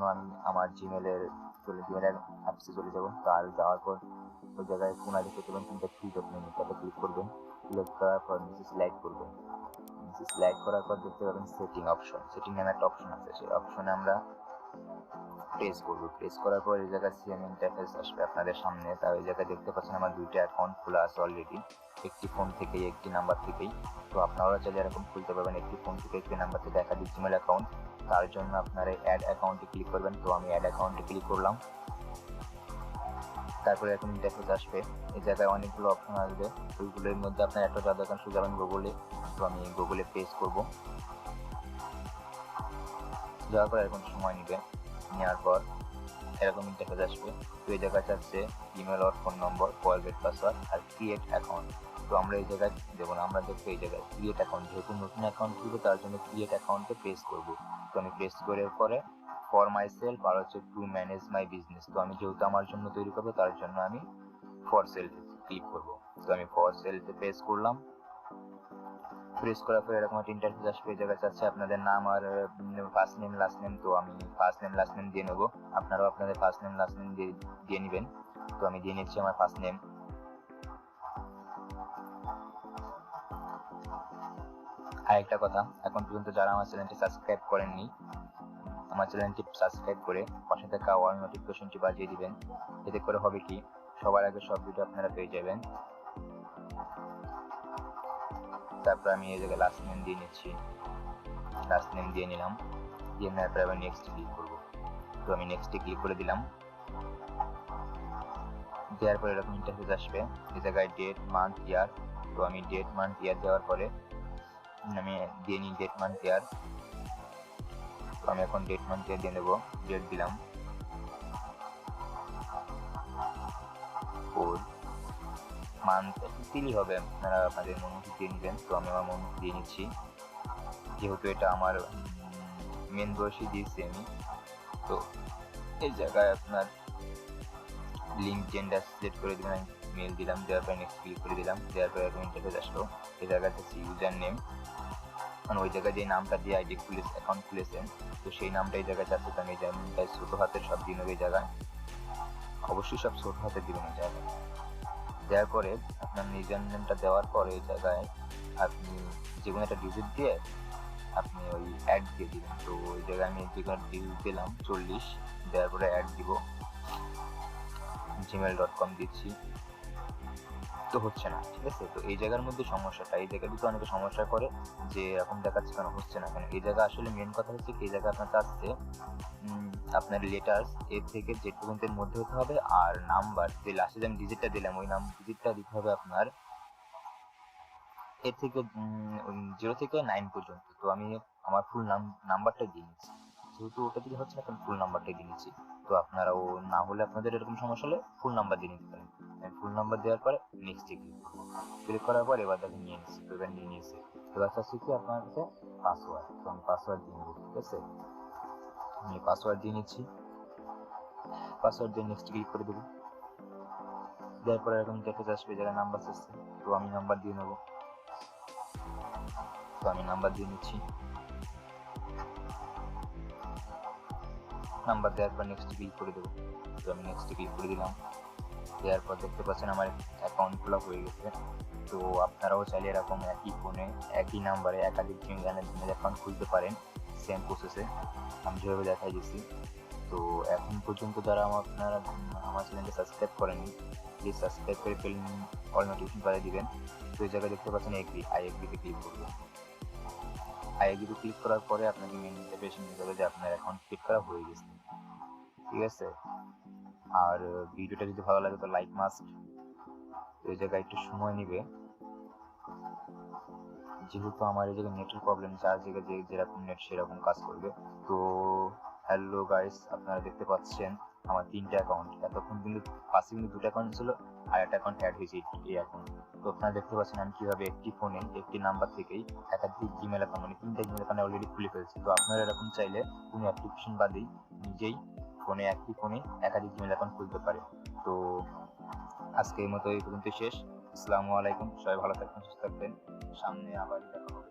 জন্য আমি আমার জিমেলের অ্যাপসে চলে যাবো। তার যাওয়ার পর ওই জায়গায় কোনায় দেখতে পাবেন তিনটা থ্রি ডট মেনু, তাতে ক্লিক করবেন। সিলেক্ট করার পর নিচে সিলেক্ট করবেন। নিচে সিলেক্ট করার পর দেখতে পাবেন সেটিং অপশন, সেটিং নামে একটা অপশন আছে। সেই অপশনে আমরা প্রেস করব। প্রেস করার পর এই জায়গায় সিএম ইন্টারফেস আসবে আপনাদের সামনে। তার ওই জায়গায় দেখতে পাচ্ছেন আমার দুইটা অ্যাকাউন্ট খোলা আছে অলরেডি, একটি ফোন থেকেই, একটি নাম্বার থেকেই। তো আপনারা চাইলে এরকম খুলতে পারবেন, একটি ফোন থেকে একটি নাম্বার থেকে একাধিক জিমেল অ্যাকাউন্ট। তার জন্য আপনারা অ্যাড অ্যাকাউন্টে ক্লিক করবেন। তো আমি অ্যাড অ্যাকাউন্টে ক্লিক করলাম। তারপরে এরকম ইন্টারফেস আসবে। এই জায়গায় অনেকগুলো অপশন আসবে, ওইগুলোর মধ্যে আপনার একটা যা দোকান শুধু যাবেন গুগলে। তো আমি গুগলে প্রেস করব। যাওয়ার পর এরকম সময় নেবে, নেওয়ার পর এরকম ইন্টারফেস আসবে। তো এই জায়গায় চাচ্ছে ইমেল আর ফোন নম্বর, ফরগেট পাসওয়ার্ড আর ক্রিয়েট অ্যাকাউন্ট। তো আমরা এই জায়গায় দেবো না, আমরা দেখবো এই জায়গায় ক্রিয়েট অ্যাকাউন্ট। যেহেতু নতুন অ্যাকাউন্ট খুলবো তার জন্য ক্রিয়েট অ্যাকাউন্টে প্রেস করব। তো আমি প্রেস করে পরে ফর মাই সেলফ আর হচ্ছে টু ম্যানেজ মাই বিজনেস। তো আমি যেহেতু আমার জন্য তৈরি করবো তার জন্য আমি ফর সেলফে ক্লিক করব। তো আমি ফর সেলফে প্রেস করলাম। প্রেস করার পর এরকম একটা ইন্টারফেস আসবে। এই জায়গায় চাচ্ছে আপনাদের নাম আর ফার্স্ট নেম লাস্ট নেম। তো আমি ফার্স্ট নেম লাস্ট নেম দিয়ে নেবো, আপনারাও আপনাদের ফার্স্ট নেম লাস্ট নেম দিয়ে নেবেন। তো আমি দিয়ে নিচ্ছি আমার ফার্স্ট নেম। আরেকটা কথা, এখন পর্যন্ত যারা আমার চ্যানেলটি সাবস্ক্রাইব করেননি, আমার চ্যানেলটি সাবস্ক্রাইব করে পাশে থাকা অল নোটিফিকেশনটি বাজিয়ে দিবেন। এতে করে হবে কি, সবার আগে সব ভিডিও আপনারা পেয়ে যাবেন। তারপর আমি এই জায়গায় লাস্ট নেম দিয়ে নিচ্ছি, লাস্ট নেম দিয়ে নিলাম। দিয়ে নেওয়ার পর আবার নেক্সট ক্লিক করবো। তো আমি নেক্সটে ক্লিক করে দিলাম। দেওয়ার পরে এরকম ইন্টারফেস আসবে। এই জায়গায় ডেট মান্থ ইয়ার। তো আমি ডেট মান্থ ইয়ার দেওয়ার পরে আমি দিয়ে নিই ডেট মান্থ ইয়ার। তো আমি এখন ডেট মান্থ ইয়ার দিয়ে নেবো। ডেট দিলাম 4 মান্থ, দিলেই হবে, আপনারা আপনাদের মন মতো দিয়ে নেবেন। তো আমি আমার মন মতো দিয়ে নিচ্ছি, যেহেতু এটা আমার মেন বয়সে দিয়েছি আমি। তো এই জায়গায় আপনার লিঙ্ক জেন্ডার সিলেক্ট করে দিলাম, আমি মেল দিলাম। দেওয়ার পরে নেক্সট ক্লিক করে দিলাম। দেওয়ার পরে এরকম ইন্টারফেস আসলো। এই জায়গায় হচ্ছে ইউজার নেম, মানে ওই জায়গায় যে নামটা দিয়ে আইডি খুলেছে, অ্যাকাউন্ট খুলেছেন, তো সেই নামটা এই জায়গায় চাচ্ছে। আমি এই নামটা ছোট হাতের সব দিয়ে নেবো। এই জায়গায় অবশ্যই সব ছোট হাতে দিবেন এই জায়গায়। দেওয়ার পরে আপনার নিজের নেমটা দেওয়ার পরে এই জায়গায় আপনি যে কোনো একটা ডিজিট দিয়ে আপনি ওই অ্যাড দিয়ে দিবেন। তো ওই জায়গায় আমি যে কোনো ডিজিট দিলাম 40, দেওয়ার পরে অ্যাড দিব, gmail.com দিচ্ছি। তো হচ্ছে না, ঠিক আছে। তো এই জায়গার মধ্যে সমস্যাটা, এই জায়গায় তো অনেকে সমস্যা করে যে এরকম দেখাচ্ছে কেন, হচ্ছে না কেন। এই জায়গা আসলে মেন কথা হচ্ছে কি, এই জায়গায় আপনার চাচ্ছে আপনার লেটার্স এর থেকে জেড পর্যন্তের মধ্যে হতে হবে, আর নাম্বার যে লাস্টে যে আমি ডিজিটটা দিলাম ওই ডিজিটটা দিতে হবে আপনার এর থেকে 0 থেকে 9 পর্যন্ত। তো আমি আমার ফুল নাম্বারটা দিয়ে নিচ্ছি, যেহেতু ওটা দিয়ে হচ্ছে না, ফুল নাম্বারটাই দিয়ে নিচ্ছি। তো আপনারাও না হলে আপনাদের এরকম সমস্যা হলে ফুল নাম্বার দিয়ে নিতে পারেন। ফুল নাম্বার দেওয়ার পরে নেক্সটে ক্লিক করার পর এবার দেখেন নিয়ে নিচ্ছি। তো এবার নিয়ে নিয়েছি। এবার চাচ্ছি কি আপনার কাছে পাসওয়ার্ড। তো আমি পাসওয়ার্ড দিয়ে নেবো, ঠিক আছে। আমি পাসওয়ার্ড দিয়ে নিচ্ছি। পাসওয়ার্ড দিয়ে নেক্সট ক্লিক করে দেবো। দেওয়ার পরে এরকম ইন্টারফেস আসবে, যারা নাম্বার চাচ্ছে। তো আমি নাম্বার দিয়ে নেবো। তো আমি নাম্বার দিয়ে নিচ্ছি। নাম্বার দেওয়ার পর নেক্সট ক্লিক করে দেবো। তো আমি নেক্সট ক্লিক করে দিলাম। দেওয়ার পর দেখতে পাচ্ছেন আমার অ্যাকাউন্ট খোলা হয়ে গেছে। তো আপনারাও চাইলে এরকম একই ফোনে একই নাম্বারে একাধিক জিমেল অ্যাকাউন্ট খুলতে পারেন, সেম প্রসেসে আমি যেভাবে দেখাই দিচ্ছি। তো এখন পর্যন্ত যারা আপনারা আমার চ্যানেলকে সাবস্ক্রাইব করেননি, প্লিজ সাবস্ক্রাইব করে ফেলুন, অল নোটিফিকেশন বাজিয়ে দিবেন। তো এই জায়গায় দেখতে পাচ্ছেন আই এগ্রিতে ক্লিক করবেন। আই এগ্রিতে ক্লিক করার পরে আপনাকে মেন ইন্টারফেস নিয়ে যাবে যে আপনার অ্যাকাউন্ট ক্রিয়েট করা হয়ে গেছে, ঠিক আছে। আর ভিডিওটা যদি ভালো লাগে তো লাইক মাস্ট। তো এই জায়গায় একটু সময় নেবে, যেহেতু আমার এই জায়গায় নেটের প্রবলেম, যার জায়গায় যেরকম নেট সেরকম কাজ করবে। তো হ্যালো গাইস, আপনারা দেখতে পাচ্ছেন আমার 3টা অ্যাকাউন্ট। এতক্ষণ কিন্তু পাশে কিন্তু 2টা অ্যাকাউন্ট ছিল আর একটা অ্যাকাউন্ট অ্যাড হয়েছে এই অ্যাকাউন্ট। তো আপনারা দেখতে পাচ্ছেন আমি কিভাবে একটি ফোনে একটি নাম্বার থেকেই একাধিক জিমেল অ্যাকাউন্ট, মানে 3টা জিমেল অ্যাকাউন্ট অলরেডি খুলে ফেলছি। তো আপনারা এরকম চাইলে কোনো অ্যাপ্লিকেশন বাদেই নিজেই একটি ফোনে একাধিক জিমেল অ্যাকাউন্ট খুলতে পারে। তো আজকের মতো এই পর্যন্ত শেষ। আসসালামু আলাইকুম, সবাই ভালো থাকবেন, সুস্থ থাকবেন, সামনে আবার দেখা হবে।